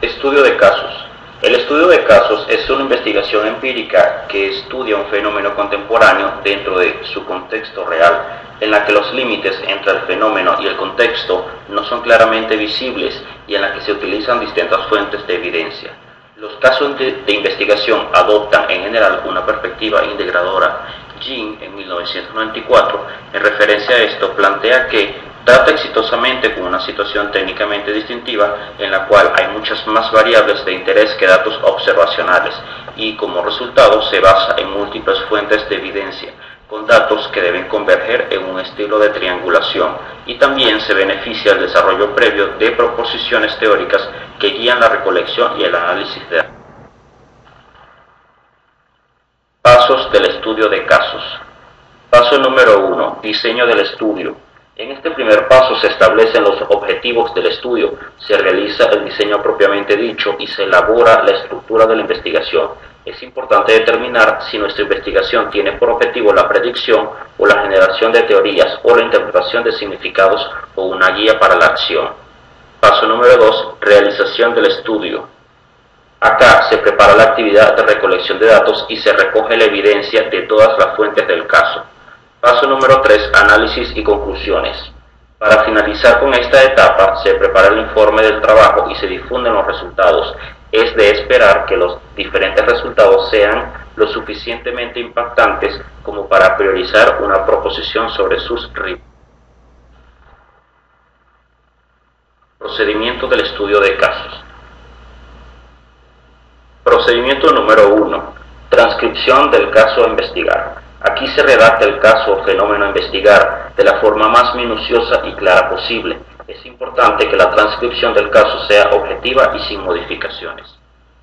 Estudio de casos. El estudio de casos es una investigación empírica que estudia un fenómeno contemporáneo dentro de su contexto real, en la que los límites entre el fenómeno y el contexto no son claramente visibles y en la que se utilizan distintas fuentes de evidencia. Los casos de investigación adoptan en general una perspectiva integradora. Jin, en 1994, en referencia a esto, plantea que trata exitosamente con una situación técnicamente distintiva en la cual hay muchas más variables de interés que datos observacionales y como resultado se basa en múltiples fuentes de evidencia con datos que deben converger en un estilo de triangulación y también se beneficia el desarrollo previo de proposiciones teóricas que guían la recolección y el análisis de datos. Pasos del estudio de casos. Paso número 1. Diseño del estudio. En este primer paso se establecen los objetivos del estudio, se realiza el diseño propiamente dicho y se elabora la estructura de la investigación. Es importante determinar si nuestra investigación tiene por objetivo la predicción o la generación de teorías o la interpretación de significados o una guía para la acción. Paso número 2. Realización del estudio. Acá se prepara la actividad de recolección de datos y se recoge la evidencia de todas las fuentes del caso. Paso número 3. Análisis y conclusiones. Para finalizar con esta etapa, se prepara el informe del trabajo y se difunden los resultados. Es de esperar que los diferentes resultados sean lo suficientemente impactantes como para priorizar una proposición sobre sus rivales. Procedimiento del estudio de casos. Procedimiento número 1. Transcripción del caso a investigar. Aquí se redacta el caso o fenómeno a investigar de la forma más minuciosa y clara posible. Es importante que la transcripción del caso sea objetiva y sin modificaciones.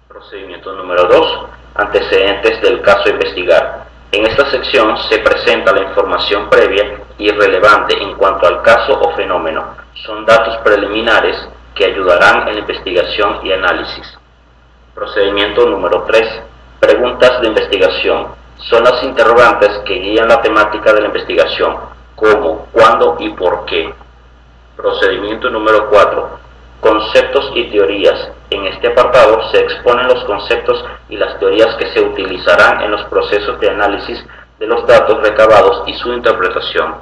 Procedimiento número 2. Antecedentes del caso a investigar. En esta sección se presenta la información previa y relevante en cuanto al caso o fenómeno. Son datos preliminares que ayudarán en la investigación y análisis. Procedimiento número 3. Preguntas de investigación. Son las interrogantes que guían la temática de la investigación, cómo, cuándo y por qué. Procedimiento número 4. Conceptos y teorías. En este apartado se exponen los conceptos y las teorías que se utilizarán en los procesos de análisis de los datos recabados y su interpretación.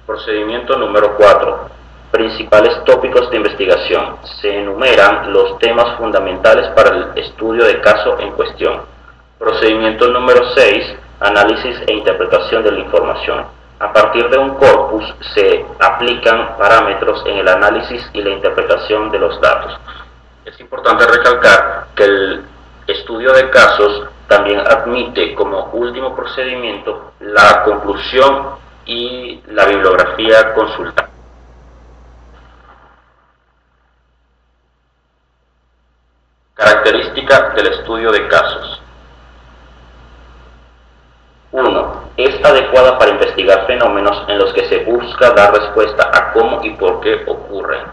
Procedimiento número 4. Principales tópicos de investigación. Se enumeran los temas fundamentales para el estudio de caso en cuestión. Procedimiento número 6. Análisis e interpretación de la información. A partir de un corpus se aplican parámetros en el análisis y la interpretación de los datos. Es importante recalcar que el estudio de casos también admite como último procedimiento la conclusión y la bibliografía consultada. Característica del estudio de casos. 1. Es adecuada para investigar fenómenos en los que se busca dar respuesta a cómo y por qué ocurren.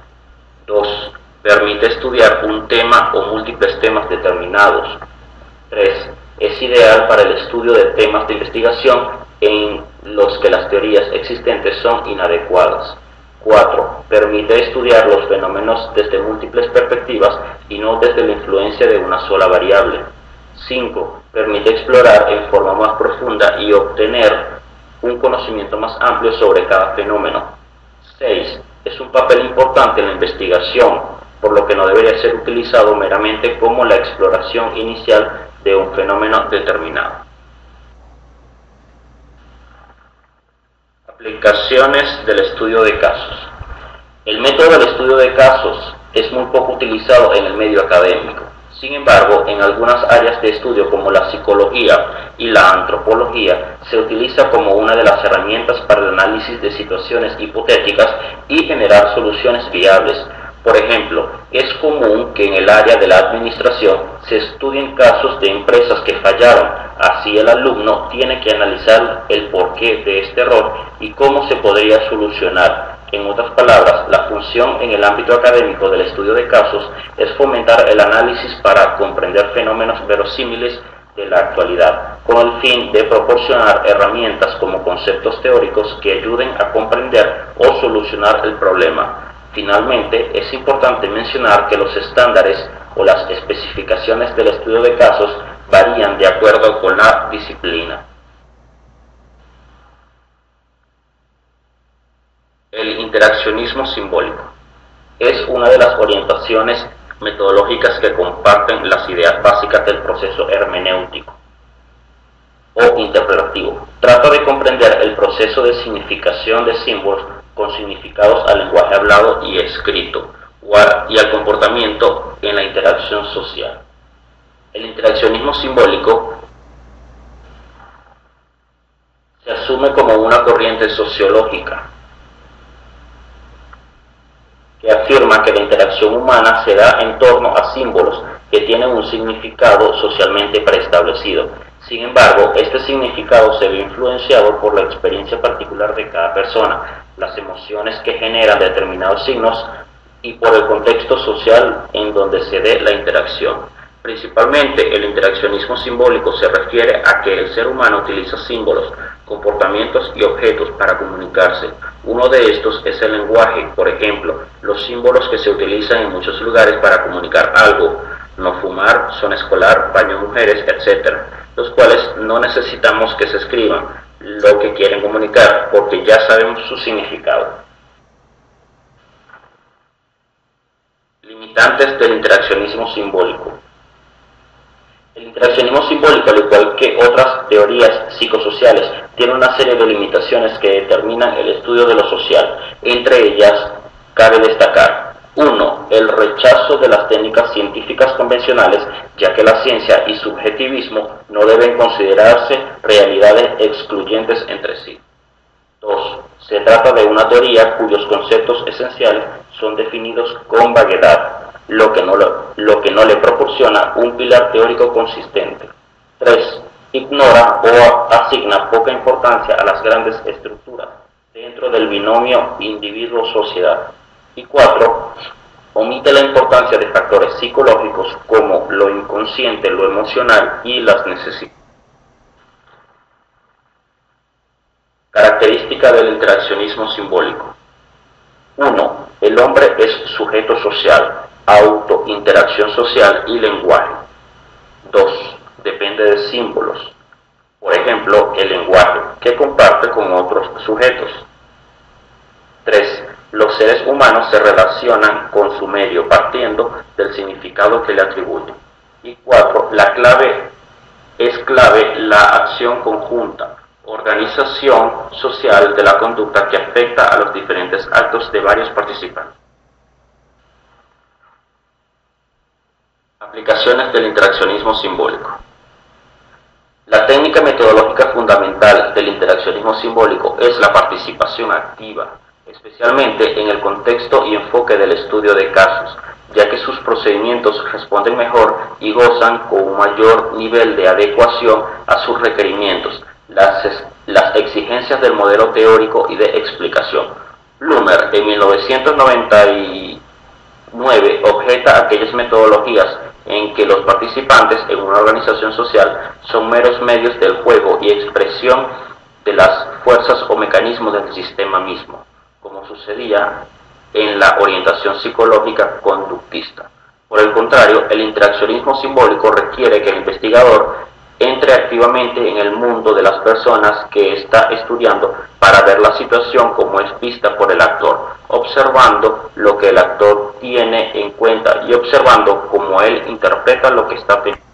2. Permite estudiar un tema o múltiples temas determinados. 3. Es ideal para el estudio de temas de investigación en los que las teorías existentes son inadecuadas. 4. Permite estudiar los fenómenos desde múltiples perspectivas y no desde la influencia de una sola variable. 5. Permite explorar en forma más profunda y obtener un conocimiento más amplio sobre cada fenómeno. 6. Es un papel importante en la investigación, por lo que no debería ser utilizado meramente como la exploración inicial de un fenómeno determinado. Aplicaciones del estudio de casos. El método del estudio de casos es muy poco utilizado en el medio académico. Sin embargo, en algunas áreas de estudio como la psicología y la antropología, se utiliza como una de las herramientas para el análisis de situaciones hipotéticas y generar soluciones viables. Por ejemplo, es común que en el área de la administración se estudien casos de empresas que fallaron. Así el alumno tiene que analizar el porqué de este error y cómo se podría solucionar. En otras palabras, la función en el ámbito académico del estudio de casos es fomentar el análisis para comprender fenómenos verosímiles de la actualidad, con el fin de proporcionar herramientas como conceptos teóricos que ayuden a comprender o solucionar el problema. Finalmente, es importante mencionar que los estándares o las especificaciones del estudio de casos varían de acuerdo con la disciplina. El interaccionismo simbólico es una de las orientaciones metodológicas que comparten las ideas básicas del proceso hermenéutico o interpretativo. Trata de comprender el proceso de significación de símbolos con significados al lenguaje hablado y escrito y al comportamiento en la interacción social. El interaccionismo simbólico se asume como una corriente sociológica que afirma que la interacción humana se da en torno a símbolos que tienen un significado socialmente preestablecido. Sin embargo, este significado se ve influenciado por la experiencia particular de cada persona, las emociones que generan determinados signos y por el contexto social en donde se dé la interacción. Principalmente, el interaccionismo simbólico se refiere a que el ser humano utiliza símbolos, comportamientos y objetos para comunicarse. Uno de estos es el lenguaje, por ejemplo, los símbolos que se utilizan en muchos lugares para comunicar algo, no fumar, zona escolar, baño de mujeres, etc., los cuales no necesitamos que se escriban lo que quieren comunicar, porque ya sabemos su significado. Limitantes del interaccionismo simbólico. El interaccionismo simbólico, al igual que otras teorías psicosociales, tiene una serie de limitaciones que determinan el estudio de lo social. Entre ellas, cabe destacar: 1. El rechazo de las técnicas científicas convencionales, ya que la ciencia y subjetivismo no deben considerarse realidades excluyentes entre sí. 2. Se trata de una teoría cuyos conceptos esenciales son definidos con vaguedad, lo que no le proporciona un pilar teórico consistente. 3. Ignora o asigna poca importancia a las grandes estructuras dentro del binomio individuo-sociedad. Y 4. Omite la importancia de factores psicológicos como lo inconsciente, lo emocional y las necesidades. Característica del interaccionismo simbólico. 1. El hombre es sujeto social, interacción social y lenguaje. 2. Depende de símbolos, por ejemplo, el lenguaje, que comparte con otros sujetos. 3. Los seres humanos se relacionan con su medio partiendo del significado que le atribuyen. Y 4. Es clave la acción conjunta, organización social de la conducta que afecta a los diferentes actos de varios participantes. Aplicaciones del interaccionismo simbólico. La técnica metodológica fundamental del interaccionismo simbólico es la participación activa, especialmente en el contexto y enfoque del estudio de casos, ya que sus procedimientos responden mejor y gozan con un mayor nivel de adecuación a sus requerimientos, las exigencias del modelo teórico y de explicación. Plummer, en 1999, objeta aquellas metodologías en que los participantes en una organización social son meros medios del juego y expresión de las fuerzas o mecanismos del sistema mismo, como sucedía en la orientación psicológica conductista. Por el contrario, el interaccionismo simbólico requiere que el investigador entre activamente en el mundo de las personas que está estudiando para ver la situación como es vista por el actor, observando lo que el actor tiene en cuenta y observando cómo él interpreta lo que está pensando.